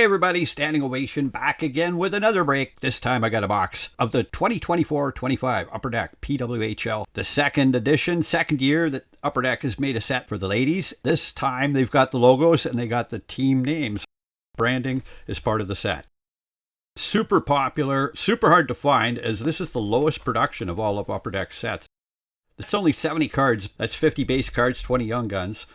Hey everybody, standing ovation back again with another break. This time I got a box of the 2024-25 Upper Deck Pwhl, the second edition, second year that Upper Deck has made a set for the ladies. This time they've got the logos and they got the team names. Branding is part of the set. Super popular, super hard to find, as this is the lowest production of all of Upper Deck sets. It's only 70 cards, that's 50 base cards, 20 young guns.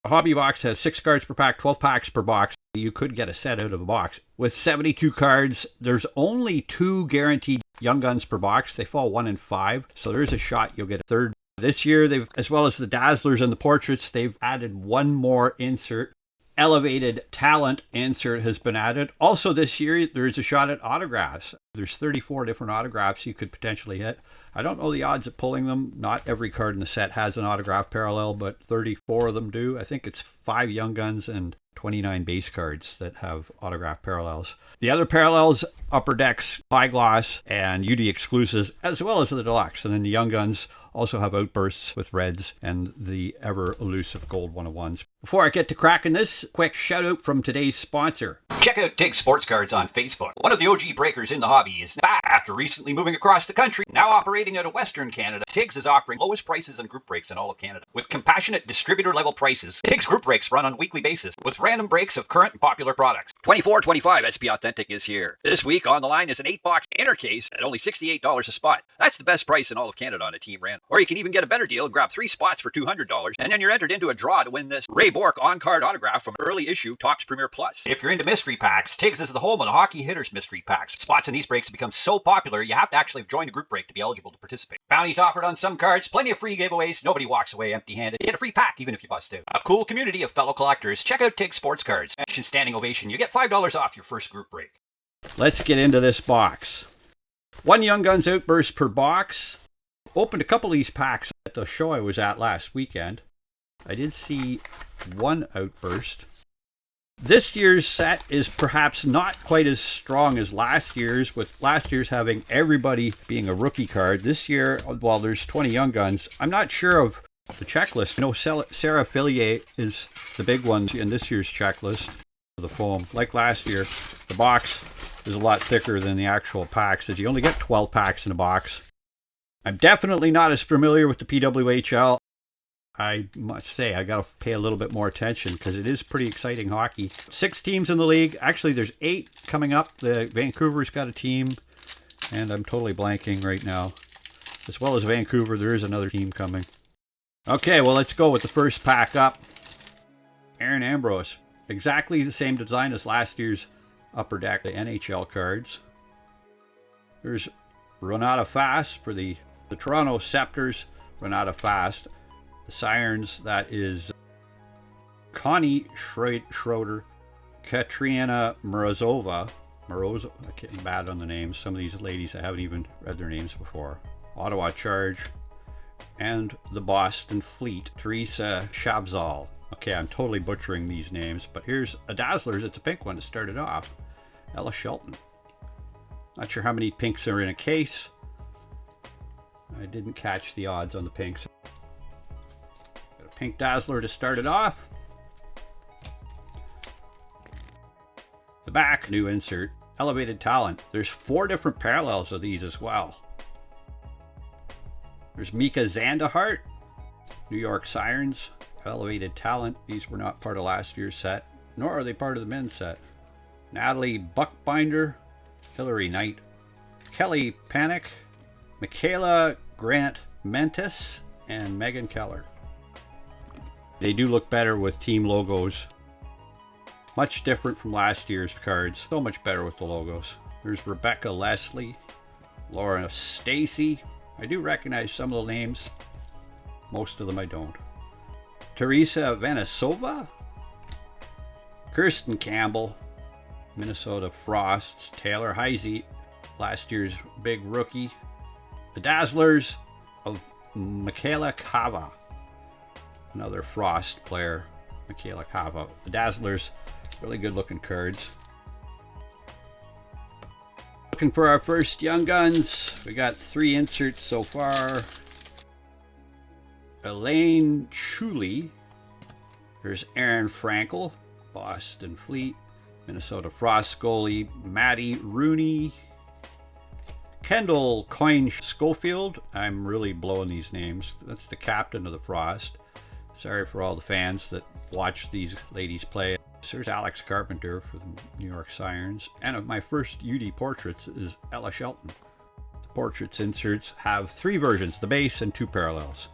A hobby box has 6 cards per pack, 12 packs per box. You could get a set out of a box. With 72 cards, there's only 2 guaranteed young guns per box. They fall 1 in 5, so there's a shot you'll get a third. This year, they've, as well as the Dazzlers and the portraits, they've added one more insert. Elevated talent insert has been added. Also this year, there's a shot at autographs. There's 34 different autographs you could potentially hit. I don't know the odds of pulling them. Not every card in the set has an autograph parallel, but 34 of them do. I think it's 5 young guns and 29 base cards that have autograph parallels. The other parallels, Upper Decks, High Gloss, and UD exclusives, as well as the deluxe. And then the young guns also have Outbursts with reds and the ever elusive gold 101s. Before I get to cracking this, quick shout out from today's sponsor. Check out Tig Sports Cards on Facebook. One of the OG breakers in the hobby is back after recently moving across the country. Now operating out of Western Canada, Tigs is offering lowest prices on group breaks in all of Canada. With compassionate distributor level prices, Tigs group breaks run on a weekly basis with random breaks of current and popular products. 2425 SP Authentic is here. This week on the line is an 8-box inner case at only $68 a spot. That's the best price in all of Canada on a team random. Or you can even get a better deal and grab 3 spots for $200, and then you're entered into a draw to win this Ray Bork on-card autograph from early issue Topps Premier Plus. If you're into mystery packs, Tigs is the home of the Hockey Hitters mystery packs. Spots in these breaks have become so popular, you have to actually have joined a group break to be eligible to participate. Bounties offered on some cards, plenty of free giveaways, nobody walks away empty-handed. You get a free pack even if you bust out. A cool community of fellow collectors. Check out Tig Sports Cards. Mention Standing Ovation, you get $5 off your first group break. Let's get into this box. 1 Young Guns Outburst per box. Opened a couple of these packs at the show I was at last weekend. I did see 1 Outburst. This year's set is perhaps not quite as strong as last year's, with last year's having everybody being a rookie card. This year, while there's 20 young guns, I'm not sure of the checklist. I know Sarah Fillier is the big one in this year's checklist. The foam, like last year, the box is a lot thicker than the actual packs, as you only get 12 packs in a box. I'm definitely not as familiar with the Pwhl. I must say, I got to pay a little bit more attention because it is pretty exciting hockey. 6 teams in the league. Actually, there's 8 coming up. The Vancouver's got a team, and I'm totally blanking right now. As well as Vancouver, there is another team coming. Okay, well, let's go with the first pack up. Aaron Ambrose. Exactly the same design as last year's Upper Deck, the NHL cards. There's Renata Fast for the Toronto Scepters. Renata Fast. The Sirens, that is Connie Schroeder, Katrina Morozova. I'm getting bad on the names. Some of these ladies, I haven't even read their names before. Ottawa Charge. And the Boston Fleet, Teresa Shabzal. Okay, I'm totally butchering these names, but here's a Dazzlers. It's a pink one to start it off. Ella Shelton. Not sure how many pinks are in a case. I didn't catch the odds on the pinks. Pink Dazzler to start it off. The back, new insert, Elevated Talent. There's 4 different parallels of these as well. There's Mika Zandahart, New York Sirens, Elevated Talent. These were not part of last year's set, nor are they part of the men's set. Natalie Buckbinder, Hillary Knight, Kelly Panic, Michaela Grant Mentis, and Megan Keller. They do look better with team logos. Much different from last year's cards. So much better with the logos. There's Rebecca Leslie, Laura Stacy. I do recognize some of the names. Most of them I don't. Teresa Vanisova, Kirsten Campbell, Minnesota Frosts, Taylor Heisey, last year's big rookie. The Dazzlers of Michaela Kava. Another Frost player, Michaela Kava. The Dazzlers, really good looking cards. Looking for our first Young Guns. We got 3 inserts so far. Elaine Chuli. There's Aaron Frankel, Boston Fleet. Minnesota Frost goalie Matty Rooney. Kendall Coyne Schofield. I'm really blowing these names. That's the captain of the Frost. Sorry for all the fans that watch these ladies play. There's Alex Carpenter for the New York Sirens. And of my first UD portraits is Ella Shelton. The portraits inserts have 3 versions, the base and 2 parallels.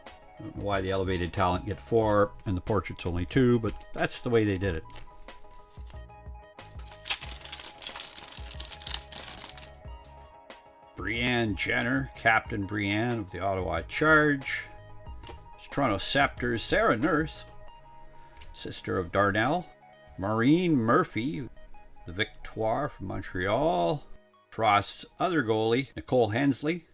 I don't know why the elevated talent get 4 and the portraits only 2, but that's the way they did it. Brianne Jenner, Captain Brianne of the Ottawa Charge. Toronto Scepters, Sarah Nurse, sister of Darnell. Maureen Murphy, the Victoire from Montreal. Frost's other goalie, Nicole Hensley.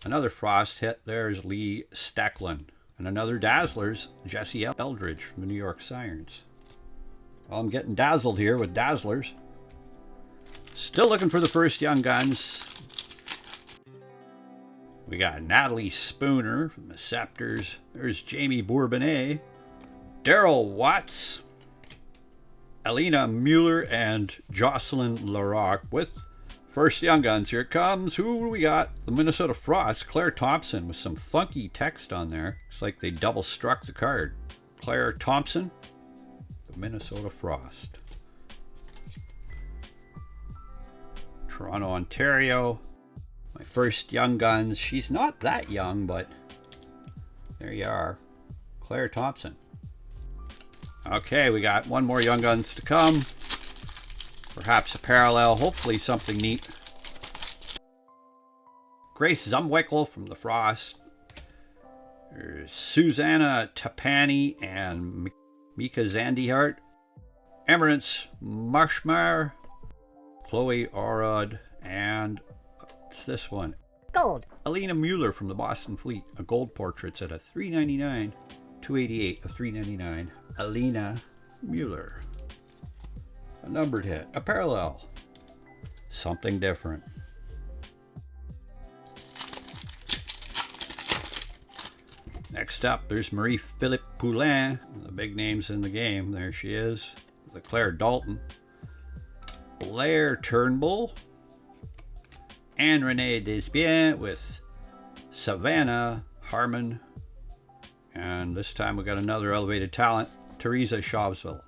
Another Frost hit, there's Lee Stecklin. And another Dazzlers, Jesse Eldridge from the New York Sirens. Well, I'm getting dazzled here with Dazzlers. Still looking for the first Young Guns. We got Natalie Spooner from the Scepters. There's Jamie Bourbonnais. Daryl Watts. Alina Mueller and Jocelyn Larocque with first Young Guns. Here it comes. Who do we got? The Minnesota Frost. Claire Thompson with some funky text on there. Looks like they double struck the card. Claire Thompson. The Minnesota Frost. Toronto, Ontario. My first Young Guns. She's not that young, but there you are. Claire Thompson. Okay, we got one more Young Guns to come. Perhaps a parallel. Hopefully something neat. Grace Zumwickel from the Frost. There's Susanna Tapani and Mika Zandihart. Emerance Marshmar. Chloe Orod. And what's this one? Gold. Alina Mueller from the Boston Fleet. A gold portrait's at a $3.99. $2.88 of $3.99. Alina Mueller. A numbered hit. A parallel. Something different. Next up, there's Marie-Philippe Poulin. The big names in the game. There she is. The Claire Dalton. Blair Turnbull. Anne Renee Desbiens with Savannah Harmon. And this time we got another elevated talent, Teresa Schaubsville.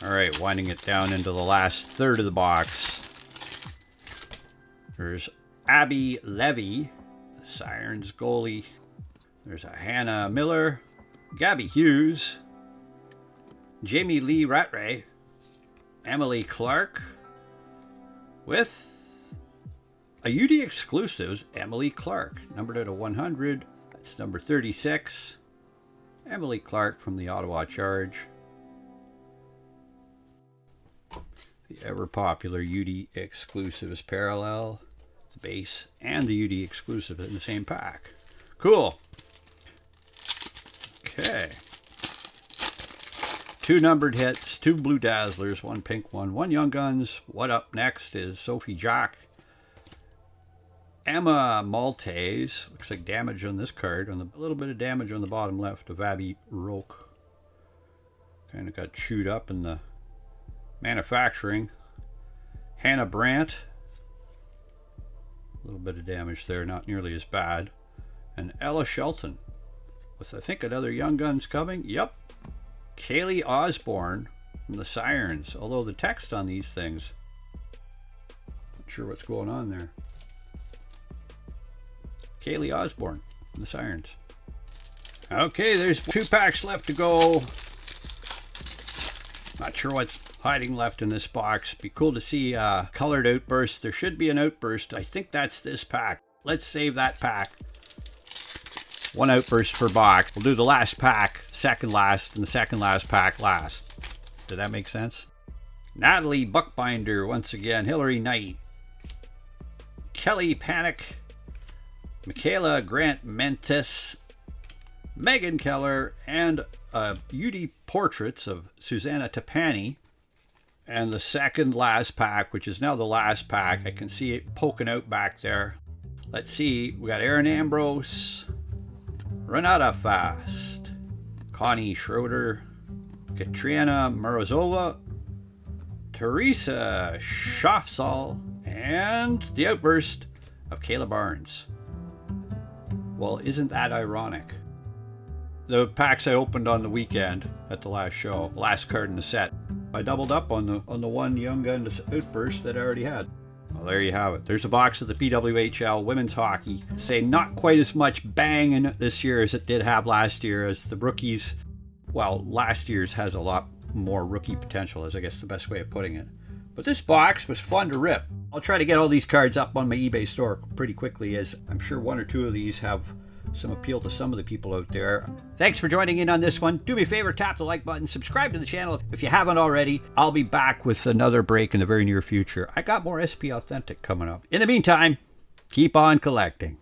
All right, winding it down into the last third of the box. There's Abby Levy, the Sirens goalie. There's a Hannah Miller, Gabby Hughes, Jamie Lee Rattray, Emily Clark, with a UD Exclusives, Emily Clark, numbered at a 100. That's number 36. Emily Clark from the Ottawa Charge. The ever-popular UD Exclusives parallel, the base, and the UD Exclusive in the same pack. Cool. Okay. 2 numbered hits, 2 blue Dazzlers, 1 pink one, 1 Young Guns. What up next is Sophie Jack. Emma Maltese. Looks like damage on this card. A little bit of damage on the bottom left of Abby Roque. Kind of got chewed up in the manufacturing. Hannah Brandt. A little bit of damage there, not nearly as bad. And Ella Shelton. With, I think, another Young Guns coming. Yep. Kaylee Osborne from the Sirens. Although the text on these things, not sure what's going on there. Kaylee Osborne from the Sirens. Okay, there's 2 packs left to go. Not sure what's hiding left in this box. Be cool to see colored Outburst. There should be an Outburst. I think that's this pack. Let's save that pack. 1 Outburst per box. We'll do the last pack second last, and the second last pack last. Did that make sense? Natalie Buckbinder once again. Hillary Knight. Kelly Panic. Michaela Grant Mentis. Megan Keller. And UD portraits of Susanna Tapani. And the second last pack, which is now the last pack. I can see it poking out back there. Let's see. We got Aaron Ambrose. Renata Fast, Connie Schroeder, Katriana Morozova, Teresa Schaffsal, and the Outburst of Kayla Barnes. Well, isn't that ironic? The packs I opened on the weekend at the last show, last card in the set, I doubled up on the one Young Guns Outburst that I already had. Well, there you have it. There's a box of the PWHL women's hockey. Say not quite as much bang in it this year as it did have last year, as the rookies, well, last year's has a lot more rookie potential, is I guess the best way of putting it. But this box was fun to rip. I'll try to get all these cards up on my eBay store pretty quickly, as I'm sure one or two of these have some appeal to some of the people out there. Thanks for joining in on this one. Do me a favor, tap the like button, subscribe to the channel if you haven't already. I'll be back with another break in the very near future. I got more SP Authentic coming up. In the meantime, keep on collecting.